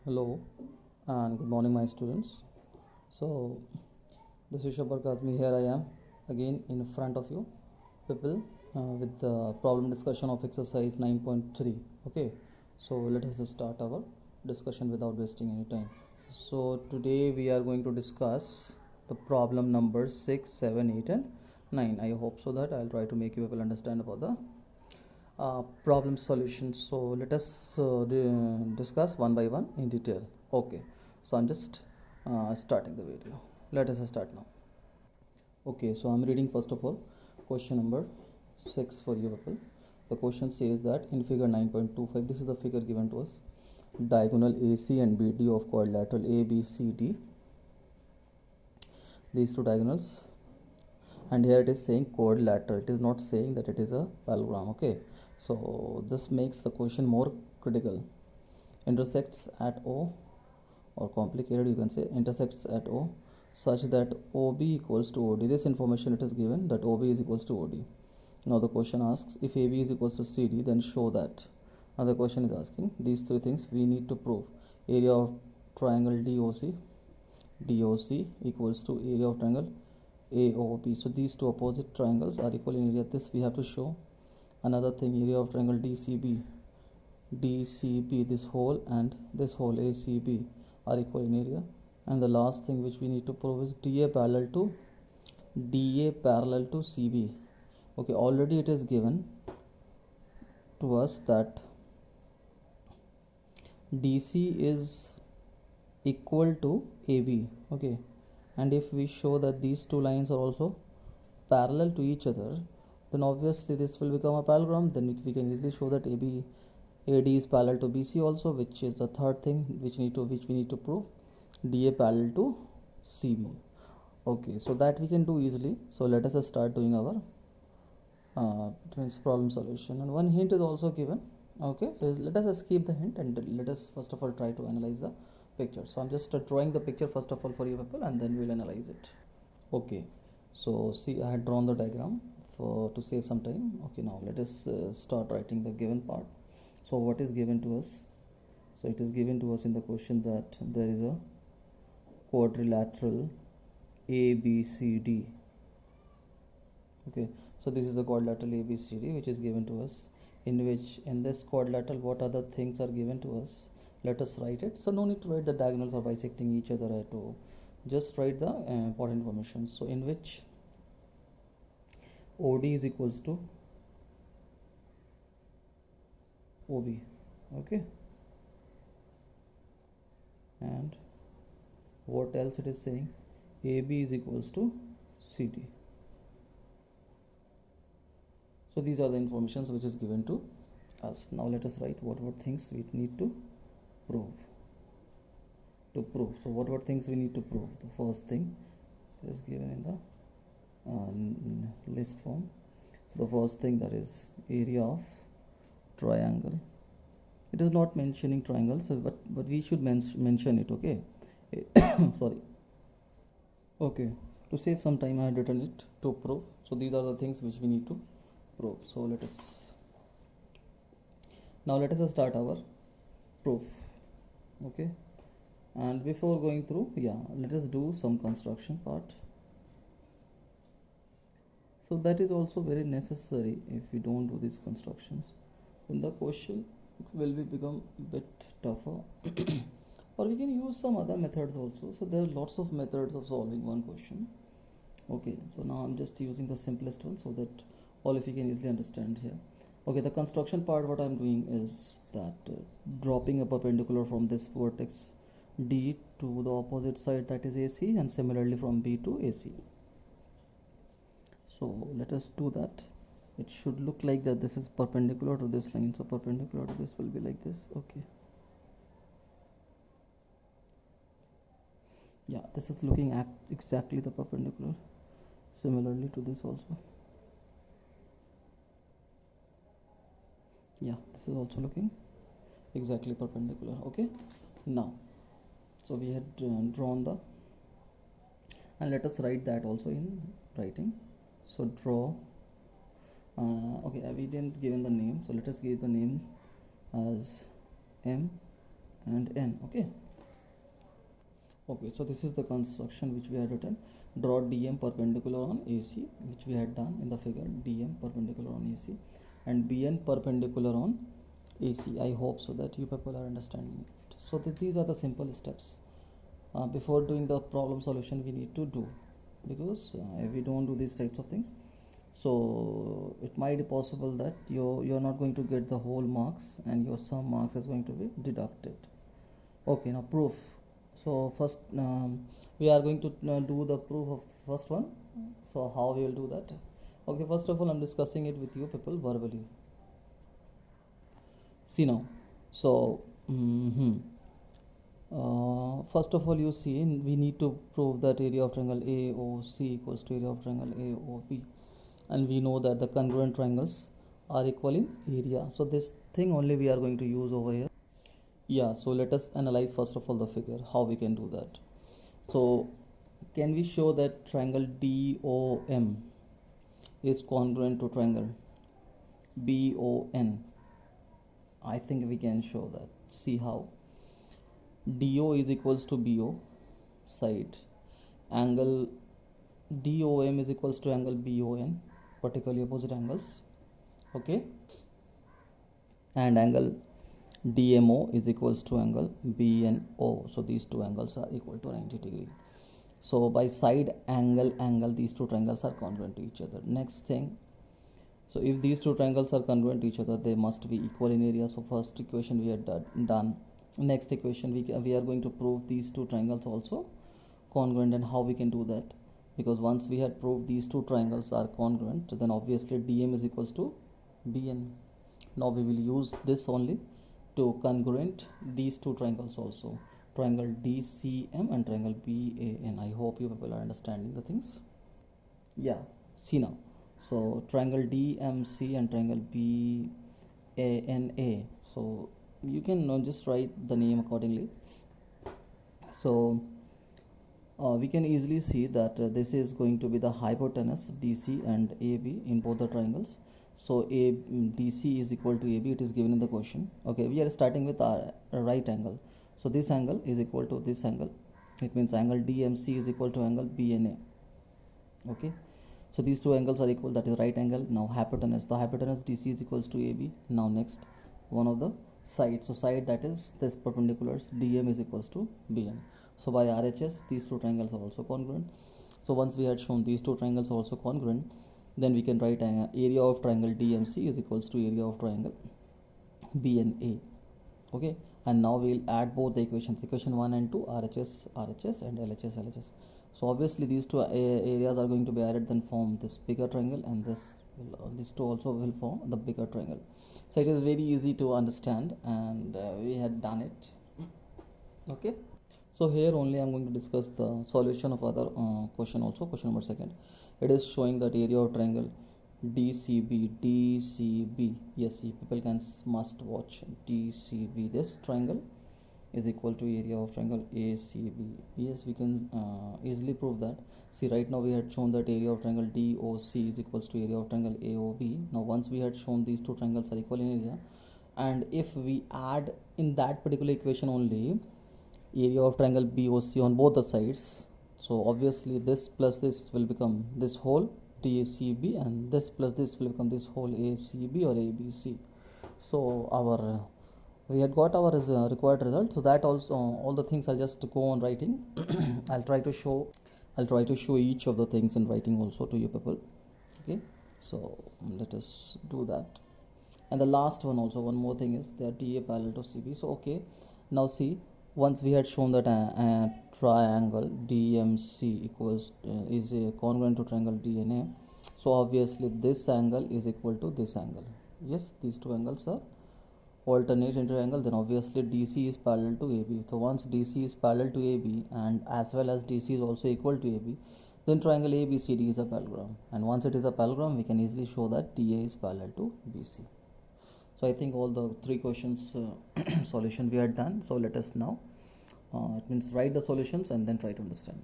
Hello and good morning, my students. So, this is Shabbar Kazmi. Here I am again in front of you, people, with the problem discussion of exercise 9.3. Okay, so let us start our discussion without wasting any time. So, today we are going to discuss the problem numbers 6, 7, 8, and 9. I hope so that I'll try to make you people understand about the problem solution. So let us discuss one by one in detail. Okay, so I'm just starting the video. Let us start now. Okay, so I'm reading first of all question number 6 for you people. The question says that in figure 9.25, this is the figure given to us. Diagonal AC and BD of quadrilateral ABCD, these two diagonals, and here it is saying quadrilateral. It is not saying that it is a parallelogram. Okay, so this makes the question more critical. Intersects at O, or complicated you can say, intersects at O such that OB equals to OD. This information it is given that OB is equals to OD. Now the question asks if AB is equals to CD, then show that. Now the question is asking these three things we need to prove. Area of triangle DOC equals to area of triangle AOB. So these two opposite triangles are equal in area. This we have to show. Another thing, area of triangle DCB, this whole and this whole ACB are equal in area. And the last thing which we need to prove is DA parallel to CB. Okay, already it is given to us that DC is equal to AB. Okay, and if we show that these two lines are also parallel to each other, then obviously this will become a parallelogram. Then we can easily show that AD is parallel to BC also, which is the third thing which we need to prove. DA parallel to CB. Okay, so that we can do easily. So let us start doing our problem solution, and one hint is also given. Okay, so let us skip the hint and let us first of all try to analyze the picture. So I'm just drawing the picture first of all for you people, and then we'll analyze it. Okay, so see, I had drawn the diagram for to save some time. Okay, now let us start writing the given part. So what is given to us? So it is given to us in the question that there is a quadrilateral ABCD. Okay, so this is the quadrilateral ABCD which is given to us, in which in this quadrilateral what other things are given to us. Let us write it. So no need to write the diagonals are bisecting each other at all. Just write the important information. So in which OD is equals to OB. Okay, and what else it is saying? AB is equals to CD. So these are the informations which is given to us. Now let us write what things we need to prove. So what things we need to prove? The first thing is given in the list form. So the first thing, that is area of triangle. It is not mentioning triangles, so but we should mention it. Okay. Sorry. Okay, to save some time I had written it to prove. So these are the things which we need to prove. So let us start our proof. Okay, and before going through, let us do some construction part. So that is also very necessary. If we don't do these constructions, then the question will become a bit tougher. Or we can use some other methods also. So there are lots of methods of solving one question. Okay, so now I'm just using the simplest one so that all of you can easily understand here. Okay, the construction part, what I'm doing is that dropping a perpendicular from this vertex D to the opposite side, that is AC, and similarly from B to AC. So let us do that. It should look like that this is perpendicular to this line, so perpendicular to this will be like this. Okay, yeah, this is looking at exactly the perpendicular, similarly to this also. Yeah, this is also looking exactly perpendicular. Okay, now so we had drawn the, and let us write that also in writing. So draw okay, we didn't given the name, so let us give the name as M and N. Okay, so this is the construction which we had written. Draw DM perpendicular on AC, which we had done in the figure. DM perpendicular on AC and BN perpendicular on AC. I hope so that you people are understanding it. So these are the simple steps before doing the problem solution we need to do, because if we don't do these types of things, so it might be possible that you're not going to get the whole marks and your some marks is going to be deducted. Okay, now proof. So first we are going to do the proof of first one. So how we will do that? Okay, first of all I'm discussing it with you people verbally. See now, so first of all, you see we need to prove that area of triangle AOC equals to area of triangle AOB, and we know that the congruent triangles are equal in area. So this thing only we are going to use over here. Yeah, so let us analyze first of all the figure, how we can do that. So can we show that triangle DOM is congruent to triangle BON? I think we can show that. See how. DO is equals to BO side, angle DOM is equals to angle BON, vertically opposite angles, okay, and angle DMO is equals to angle BNO. So these two angles are equal to 90 degree. So by side angle these two triangles are congruent to each other. Next thing, so if these two triangles are congruent to each other, they must be equal in area. So first equation we had done. Next equation we are going to prove these two triangles also congruent. And how we can do that? Because once we had proved these two triangles are congruent, then obviously DM is equals to BN. Now we will use this only to congruent these two triangles also, triangle DCM and triangle BAN. I hope you people are understanding the things. Yeah, see now, so triangle DMC and triangle BANA, so you can just write the name accordingly. So we can easily see that this is going to be the hypotenuse DC and AB in both the triangles. So DC is equal to AB, it is given in the question. Okay, we are starting with our right angle. So this angle is equal to this angle. It means angle DMC is equal to angle BNA. Okay, so these two angles are equal, that is right angle. Now hypotenuse, the hypotenuse DC is equals to AB. Now next, one of the side, so side, that is this perpendiculars, DM is equals to BN. So by RHS these two triangles are also congruent. So once we had shown these two triangles are also congruent, then we can write area of triangle DMC is equals to area of triangle BNA. Okay, and now we will add both the equations, equation 1 and 2, RHS and LHS. So obviously these two areas are going to be added, then form this bigger triangle, and these two also will form the bigger triangle. So it is very easy to understand, and we had done it. Okay, so here only I'm going to discuss the solution of other question also. Question number 2, it is showing that area of triangle DCB, yes, people must watch DCB, this triangle is equal to area of triangle ACB. Yes, we can easily prove that. See, right now we had shown that area of triangle DOC is equals to area of triangle AOB. Now once we had shown these two triangles are equal in area, and if we add in that particular equation only area of triangle BOC on both the sides, so obviously this plus this will become this whole DACB, and this plus this will become this whole ACB or ABC. So our we had got our required result. So that also all the things I'll just go on writing. I'll try to show each of the things in writing also to you people. Okay, so let us do that. And the last one also, one more thing is that DA parallel to CB. So okay, now see, once we had shown that triangle DMC equals is congruent to triangle DNA, so obviously this angle is equal to this angle. Yes, these two angles are alternate in triangle, then obviously DC is parallel to AB. So once DC is parallel to AB and as well as DC is also equal to AB, then triangle ABCD is a parallelogram, and once it is a parallelogram we can easily show that DA is parallel to BC. So I think all the three questions solution we had done. So let us now it means write the solutions and then try to understand.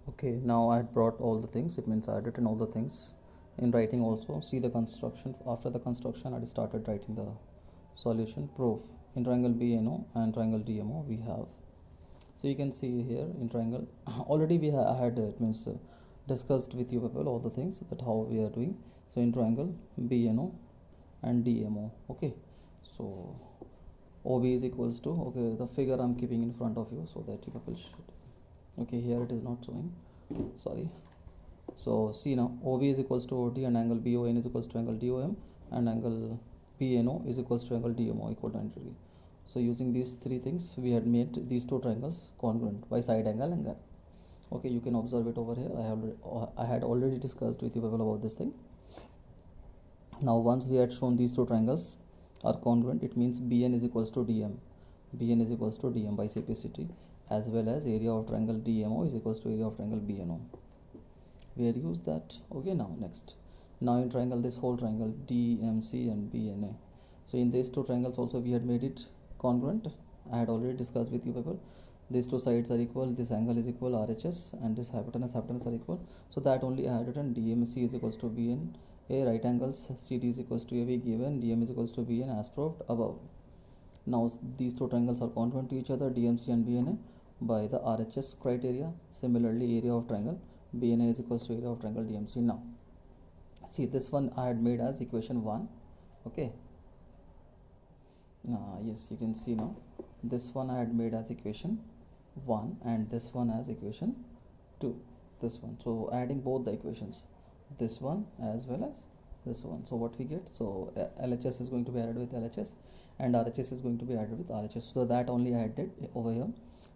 Okay, now I had brought all the things, it means I had written all the things in writing also. See the construction. After the construction I started writing the solution. Proof. in triangle BNO and triangle DMO we have. So you can see here in triangle already we had it means discussed with you people all the things that how we are doing. So in triangle BNO and DMO, okay, so OB is equals to, okay, the figure I'm keeping in front of you so that you people should, okay, here it is not showing, sorry. So see now, OB is equals to OT and angle BON is equals to angle DOM and angle PNO is equals to angle DMO equal to 90 degree. So using these three things we had made these two triangles congruent by side angle. Okay, you can observe it over here. I had already discussed with you people about this thing. Now once we had shown these two triangles are congruent, it means BN is equals to DM. BN is equals to DM by simplicity, as well as area of triangle DMO is equals to area of triangle BNO. We had used that. Okay, now next. Now in triangle, this whole triangle DMC and BNA. So in these two triangles also we had made it congruent. I had already discussed with you people. These two sides are equal, this angle is equal, RHS, and this hypotenuse are equal. So that only I had written DMC is equals to BN. A right angles CD is equals to AB given DM is equals to BN as proved above. Now these two triangles are congruent to each other, DMC and BNA, by the RHS criteria. Similarly, area of triangle BNA is equals to area of triangle DMC. Now see, this one I had made as equation 1. Okay, yes, you can see now this one I had made as equation 1 and this one as equation 2, this one. So adding both the equations, this one as well as this one, so what we get, so LHS is going to be added with LHS and RHS is going to be added with RHS. So that only I did over here.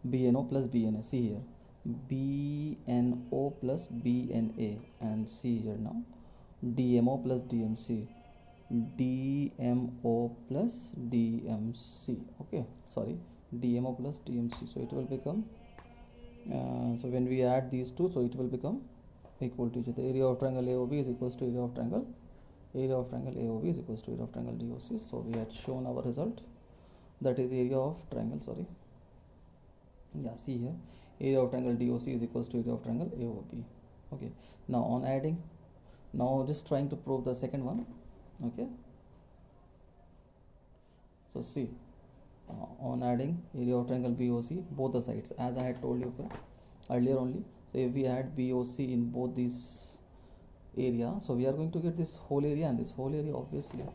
BNO plus BNA, see here, BNO plus BNA, and see here now DMO plus DMC, DMO plus DMC, okay, sorry, DMO plus DMC. So it will become so when we add these two, so it will become equal to each other. Area of triangle AOB is equals to area of triangle AOB is equals to area of triangle DOC. So we had shown our result, that is area of triangle, sorry, yeah, see here, area of triangle DOC is equals to area of triangle AOB. Okay, now on adding, now just trying to prove the second one. Okay, so see, on adding area of triangle BOC both the sides, as I had told you earlier only. So if we add BOC in both these area, so we are going to get this whole area and this whole area obviously.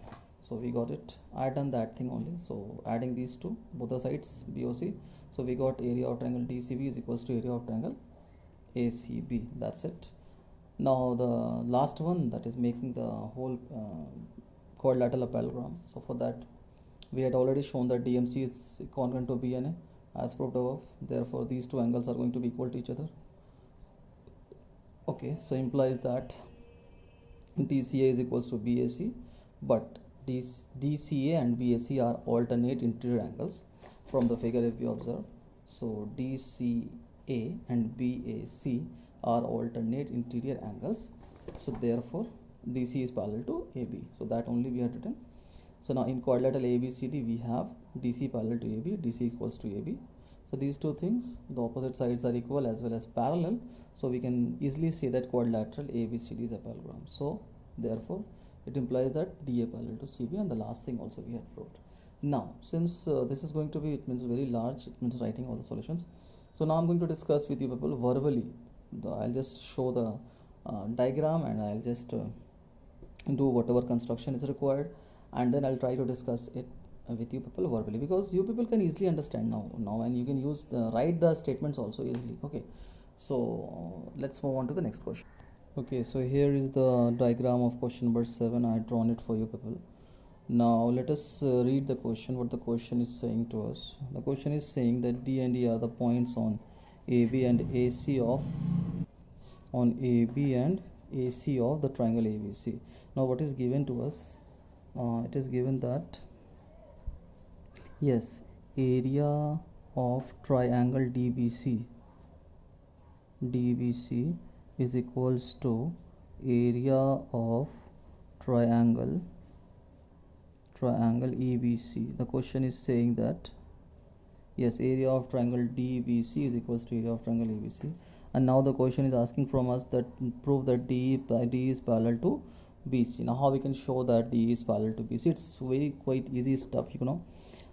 So we got it, I had done that thing only. So adding these two, both the sides BOC, so we got area of triangle DCB is equals to area of triangle ACB. That's it. Now the last one, that is making the whole quadrilateral parallelogram. So for that we had already shown that DMC is congruent to BNA as proved above. Therefore these two angles are going to be equal to each other. Okay, so implies that DCA is equals to BAC, but DCA and BAC are alternate interior angles from the figure if you observe. So DCA and BAC are alternate interior angles, so therefore DC is parallel to AB. So that only we had written. So now in quadrilateral ABCD we have DC parallel to AB, DC equals to AB. So these two things, the opposite sides are equal as well as parallel, so we can easily say that quadrilateral ABCD is a parallelogram. So therefore it implies that DA parallel to CB, and the last thing also we had proved. Now since this is going to be, it means very large, it means writing all the solutions. So now I'm going to discuss with you people verbally. I'll just show the diagram and I'll just do whatever construction is required, and then I'll try to discuss it with you people verbally, because you people can easily understand now and you can use write the statements also easily. Okay, so let's move on to the next question. Okay, so here is the diagram of question number 7. I had drawn it for you people. Now let us read the question, what the question is saying to us. The question is saying that D and E are the points on AB and AC of the triangle ABC. Now what is given to us? It is given that, yes, area of triangle DBC is equals to area of triangle EBC. The question is saying that, yes, area of triangle DBC is equals to area of triangle ABC. And now the question is asking from us that prove that D is parallel to BC. Now how we can show that D is parallel to BC? It's very quite easy stuff, you know.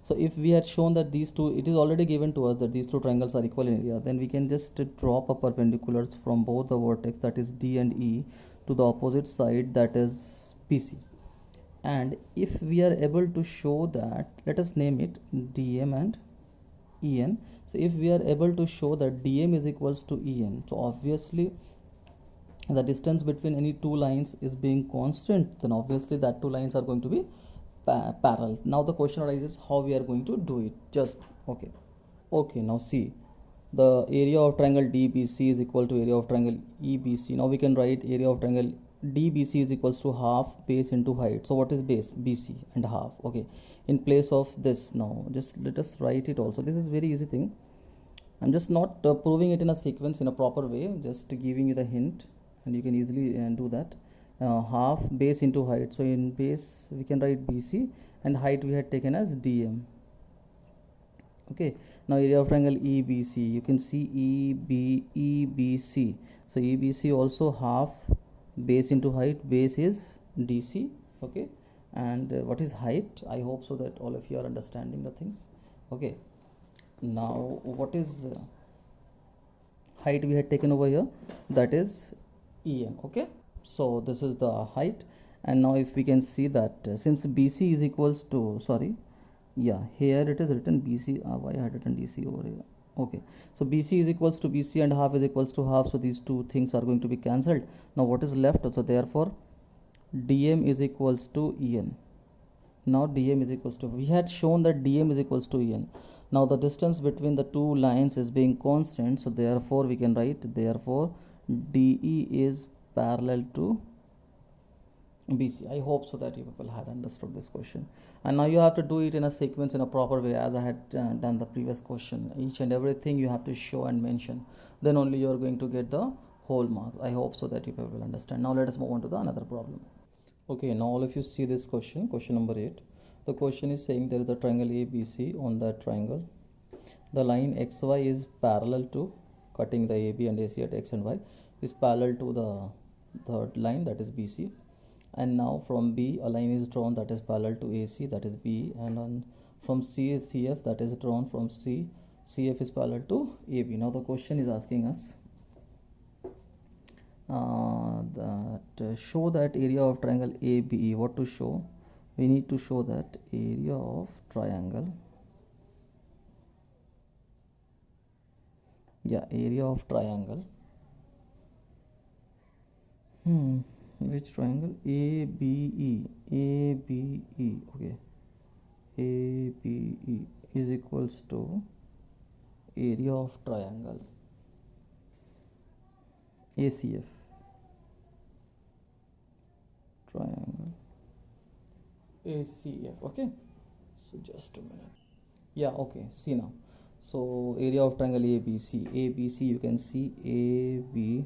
So if we had shown that these two, it is already given to us that these two triangles are equal in area, then we can just drop a perpendiculars from both the vertex, that is D and E, to the opposite side, that is BC. And if we are able to show that, let us name it DM and EN. So if we are able to show that DM is equals to EN, so obviously the distance between any two lines is being constant, then obviously that two lines are going to be parallel. Now the question arises how we are going to do it. Just okay, now see, the area of triangle DBC is equal to area of triangle EBC. Now we can write area of triangle DBC is equals to half base into height. So what is base? BC and half. Okay, in place of this, now just let us write it also. This is very easy thing. I'm just not proving it in a sequence in a proper way, just giving you the hint, and you can easily do that. Half base into height. So in base we can write BC, and height we had taken as DM. Okay, now area of triangle EBC, you can see EBC. So EBC also half base into height, base is DC. Okay, and what is height? I hope so that all of you are understanding the things. Okay, now what is height we had taken over here? That is EN. Okay, so this is the height. And now if we can see that since BC is equals to, sorry, yeah, here it is written BC. Why I had written DC over here? Okay, so BC is equals to BC and half is equals to half, so these two things are going to be cancelled. Now what is left? So therefore DM is equals to EN. Now DM is equals to, we had shown that DM is equals to EN. Now the distance between the two lines is being constant, so therefore we can write, therefore DE is parallel to BC. I hope so that you people had understood this question. And now you have to do it in a sequence, in a proper way, as I had done the previous question. Each and everything you have to show and mention, then only you are going to get the whole marks. I hope so that you people will understand. Now let us move on to the another problem. Okay, now all of you see this question number 8. The question is saying there is a triangle ABC. On that triangle, the line XY is parallel to, cutting the AB and AC at X and Y, is parallel to the third line, that is BC. And now from B a line is drawn that is parallel to AC, that is B, and from CF that is drawn from CF is parallel to AB. Now the question is asking us that show that area of triangle ABE. What to show? We need to show that area of triangle, area of triangle, which triangle? ABE. Okay, ABE is equals to area of triangle ACF. Triangle ACF. Okay, so just a minute. Okay, see now. So area of triangle ABC, you can see AB,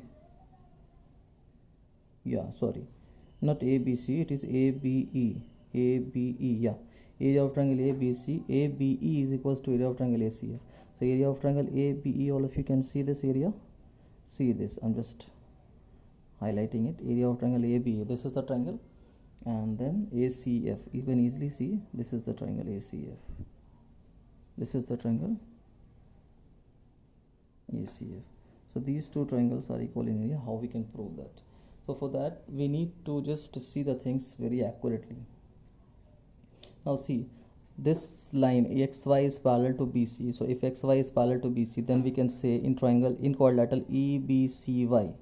sorry, not ABC, it is ABE. Area of triangle ABC, ABE is equals to area of triangle ACF. So area of triangle ABE, all of you can see this area. See this, I'm just highlighting it. Area of triangle ABE, this is the triangle, and then ACF, you can easily see this is the triangle ACF, this is the triangle ACF. So these two triangles are equal in area. How we can prove that? So for that we need to just see the things very accurately. Now see, this line XY is parallel to BC. So if XY is parallel to BC, then we can say in triangle, in quadrilateral EBCY,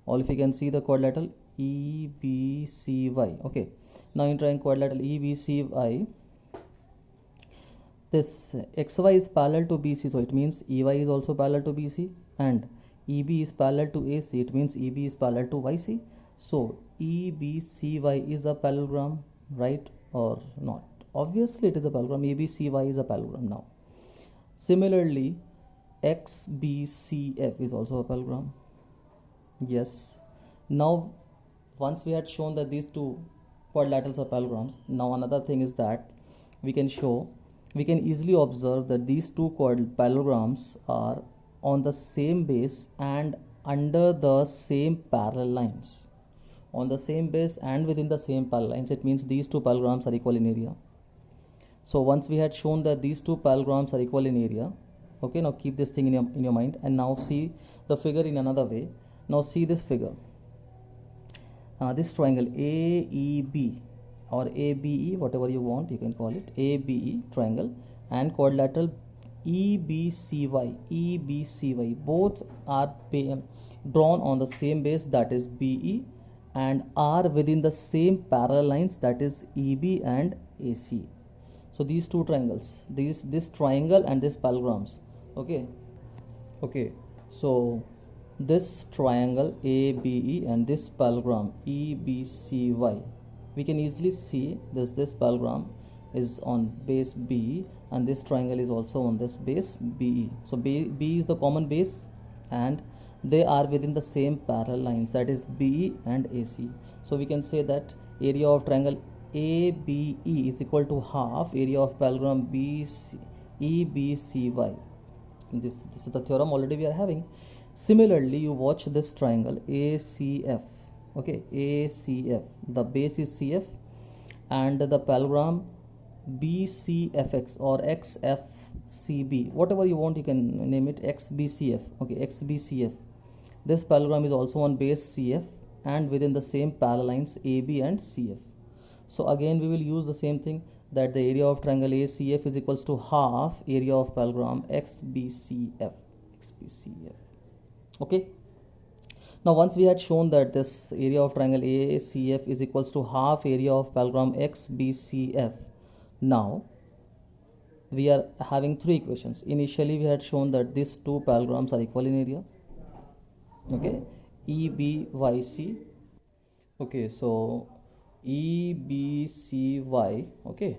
all if you can see the quadrilateral EBCY. Okay, now in triangle quadrilateral EBCY, this XY is parallel to BC, so it means EY is also parallel to BC, and EB is parallel to AC, it means EB is parallel to YC. So EBCY is a parallelogram, right or not? Obviously it is a parallelogram. EBCY is a parallelogram. Now similarly XBCF is also a parallelogram. Yes. Now once we had shown that these two quadrilaterals are parallelograms, now another thing is that we can easily observe that these two parallelograms are on the same base and under the same parallel lines. On the same base and within the same parallel lines, it means these two parallelograms are equal in area. So once we had shown that these two parallelograms are equal in area, okay, now keep this thing in your mind, and now see the figure in another way. Now see this figure, this triangle AEB or ABE, whatever you want, you can call it ABE triangle, and quadrilateral EBCY, both are drawn on the same base, that is BE, and are within the same parallel lines, that is EB and AC. So these two triangles, this triangle and this parallelograms, okay, so this triangle ABE and this parallelogram EBCY, we can easily see this parallelogram is on base B and this triangle is also on this base BE. So B is the common base and they are within the same parallel lines, that is BE and AC. So we can say that area of triangle ABE is equal to half area of parallelogram EBCY. This is the theorem already we are having. Similarly, you watch this triangle ACF, okay, ACF, the base is CF and the parallelogram BCFX or XFCB, whatever you want, you can name it, XBCF, okay, XBCF. This parallelogram is also on base CF and within the same parallel lines AB and CF. So again we will use the same thing, that the area of triangle ACF is equals to half area of parallelogram XBCF. Okay, now once we had shown that this area of triangle ACF is equals to half area of parallelogram XBCF, now we are having three equations. Initially we had shown that these two parallelograms are equal in area, okay, EBYC, okay, so EBCY, okay,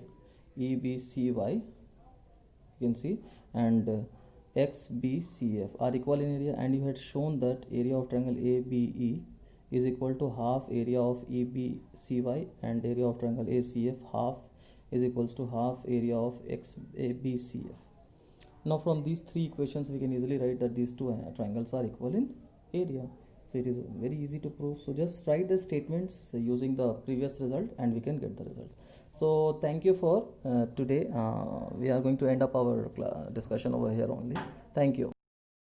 EBCY, you can see, and XBCF are equal in area, and you had shown that area of triangle ABE is equal to half area of EBCY and area of triangle ACF half is equals to half area of XBCF. Now from these three equations we can easily write that these two triangles are equal in area. So it is very easy to prove. So just write the statements using the previous result and we can get the results. So thank you for today. We are going to end up our discussion over here only. Thank you.